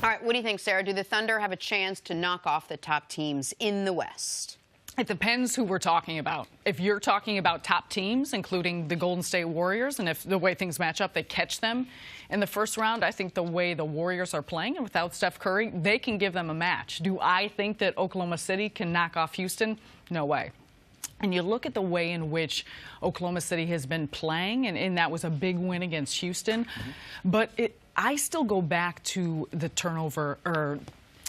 All right, what do you think, Sarah? Do the Thunder have a chance to knock off the top teams in the West? It depends who we're talking about. If you're talking about top teams, including the Golden State Warriors, and if the way things match up, they catch them in the first round, I think the way the Warriors are playing, and without Steph Curry, they can give them a match. Do I think that Oklahoma City can knock off Houston? No way. And you look at the way in which Oklahoma City has been playing, and that was a big win against Houston. But I still go back to the turnover, or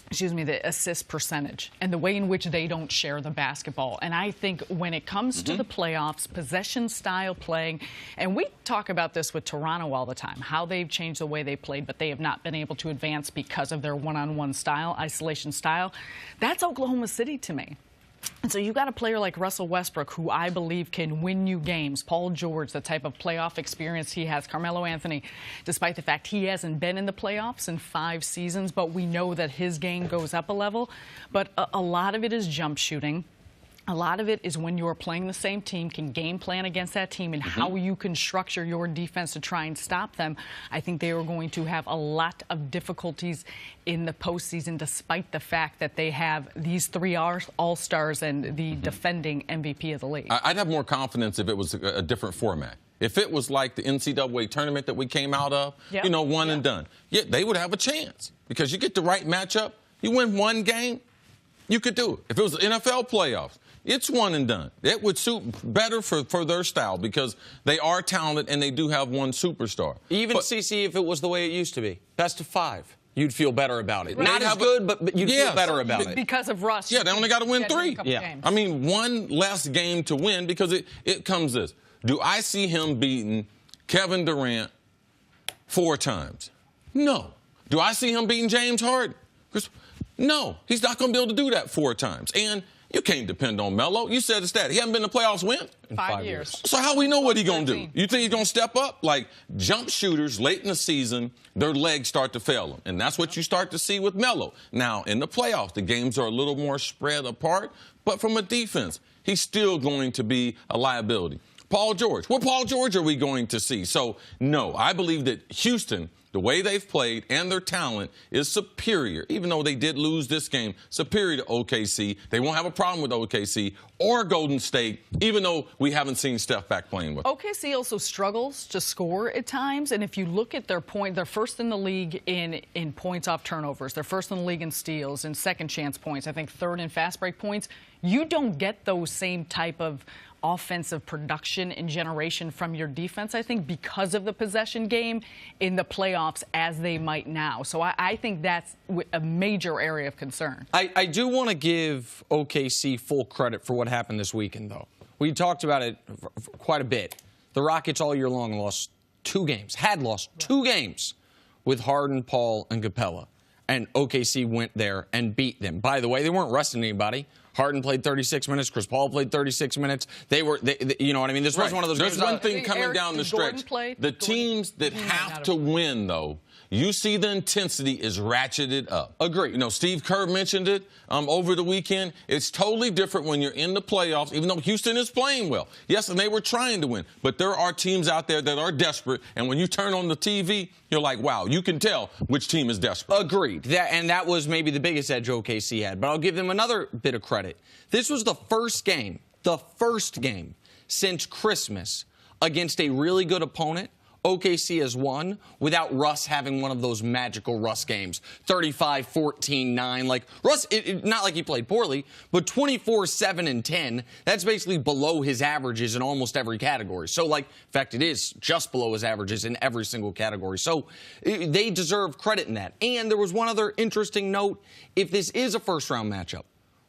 the assist percentage and the way in which they don't share the basketball. And I think when it comes to the playoffs, possession style playing, and we talk about this with Toronto all the time, how they've changed the way they played, but they have not been able to advance because of their one-on-one style, isolation style. That's Oklahoma City to me. And so you got a player like Russell Westbrook, who I believe can win you games. Paul George, the type of playoff experience he has. Carmelo Anthony, despite the fact he hasn't been in the playoffs in 5 seasons, but we know that his game goes up a level. But a lot of it is jump shooting. A lot of it is when you're playing the same team, can game plan against that team and how you can structure your defense to try and stop them. I think they are going to have a lot of difficulties in the postseason, despite the fact that they have these 3 All-Stars and the defending MVP of the league. I'd have more confidence if it was a different format. If it was like the NCAA tournament that we came out of, one and done. Yeah, they would have a chance because you get the right matchup. You win 1 game, you could do it. If it was NFL playoffs, it's 1 and done. It would suit better for their style because they are talented and they do have 1 superstar. Even CC, if it was the way it used to be, best of 5, you'd feel better about it. Right. Not as good, but you'd feel better about it. Because of Russ. Yeah, they only got to win 3. Games. I mean, 1 less game to win because it comes this. Do I see him beating Kevin Durant 4 times? No. Do I see him beating James Harden? No. He's not going to be able to do that 4 times. And you can't depend on Melo. You said it's that. He hasn't been in the playoffs when? In 5 years. So how we know what he's going to do? You think he's going to step up? Like jump shooters late in the season, their legs start to fail them. And that's what you start to see with Melo. Now, in the playoffs, the games are a little more spread apart. But from a defense, he's still going to be a liability. Paul George. What Paul George are we going to see? So, no, I believe that Houston, the way they've played and their talent is superior, even though they did lose this game, superior to OKC. They won't have a problem with OKC or Golden State, even though we haven't seen Steph back playing with them. OKC also struggles to score at times, and if you look at their point, they're first in the league in points off turnovers. They're first in the league in steals and second chance points. I think third in fast break points. You don't get those same type of offensive production and generation from your defense, I think, because of the possession game in the playoffs as they might now. So I think that's a major area of concern. I do want to give OKC full credit for what happened this weekend, though. We talked about it quite a bit. The Rockets all year long lost 2 games, had lost 2 games with Harden, Paul, and Capella. And OKC went there and beat them. By the way, they weren't resting anybody. Harden played 36 minutes. Chris Paul played 36 minutes. They you know what I mean? This was one of those games. There's one thing coming down the stretch. The teams that have to win, though, you see the intensity is ratcheted up. Agreed. You know, Steve Kerr mentioned it over the weekend. It's totally different when you're in the playoffs, even though Houston is playing well. Yes, and they were trying to win. But there are teams out there that are desperate. And when you turn on the TV, you're like, wow, you can tell which team is desperate. Agreed. That was maybe the biggest edge OKC had. But I'll give them another bit of credit. This was the first game since Christmas against a really good opponent OKC has won without Russ having one of those magical Russ games. 35, 14, 9. Like, Russ, not like he played poorly, but 24, 7, and 10. That's basically below his averages in almost every category. So, like, in fact, it is just below his averages in every single category. So, they deserve credit in that. And there was one other interesting note. If this is a first-round matchup,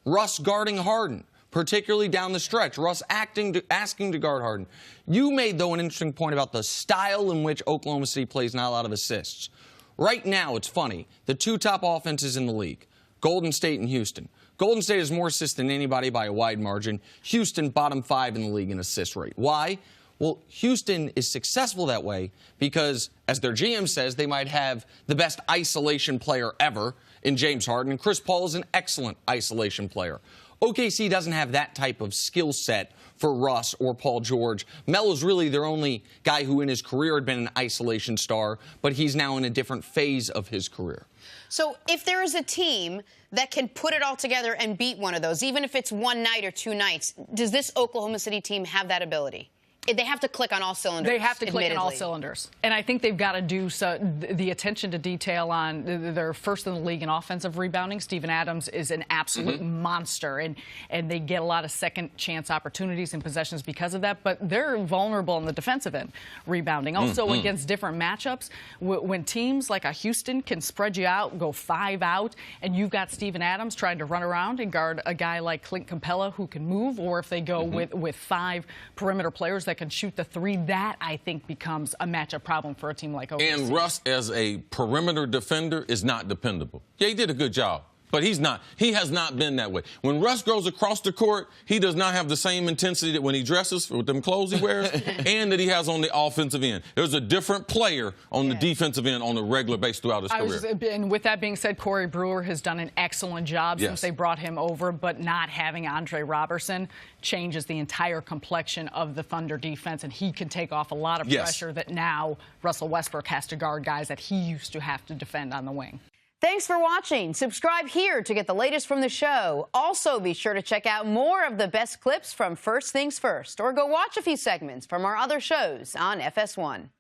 Russ guarding Harden, particularly down the stretch. Russ asking to guard Harden. You made, though, an interesting point about the style in which Oklahoma City plays not a lot of assists. Right now, it's funny. The 2 top offenses in the league, Golden State and Houston. Golden State has more assists than anybody by a wide margin. Houston, bottom 5 in the league in assist rate. Why? Well, Houston is successful that way because, as their GM says, they might have the best isolation player ever in James Harden, and Chris Paul is an excellent isolation player. OKC doesn't have that type of skill set for Russ or Paul George. Melo's really their only guy who in his career had been an isolation star, but he's now in a different phase of his career. So if there is a team that can put it all together and beat one of those, even if it's one night or two nights, does this Oklahoma City team have that ability? They have to click on all cylinders. They have to click on all admittedly. cylinders. And I think they've got to do the attention to detail on they're first in the league in offensive rebounding. Steven Adams is an absolute monster, and they get a lot of second chance opportunities and possessions because of that. But they're vulnerable on the defensive end rebounding. Also against different matchups, when teams like a Houston can spread you out, go 5 out, and you've got Steven Adams trying to run around and guard a guy like Clint Capella who can move, or if they go with 5 perimeter players that can shoot the 3, that I think becomes a matchup problem for a team like OKC. And Russ, as a perimeter defender, is not dependable. Yeah, he did a good job, but he's not. He has not been that way. When Russ goes across the court, he does not have the same intensity that when he dresses with them clothes he wears and that he has on the offensive end. There's a different player on the defensive end on a regular basis throughout his career. And with that being said, Corey Brewer has done an excellent job since they brought him over, but not having Andre Robertson changes the entire complexion of the Thunder defense, and he can take off a lot of pressure that now Russell Westbrook has to guard guys that he used to have to defend on the wing. Thanks for watching. Subscribe here to get the latest from the show. Also, be sure to check out more of the best clips from First Things First, or go watch a few segments from our other shows on FS1.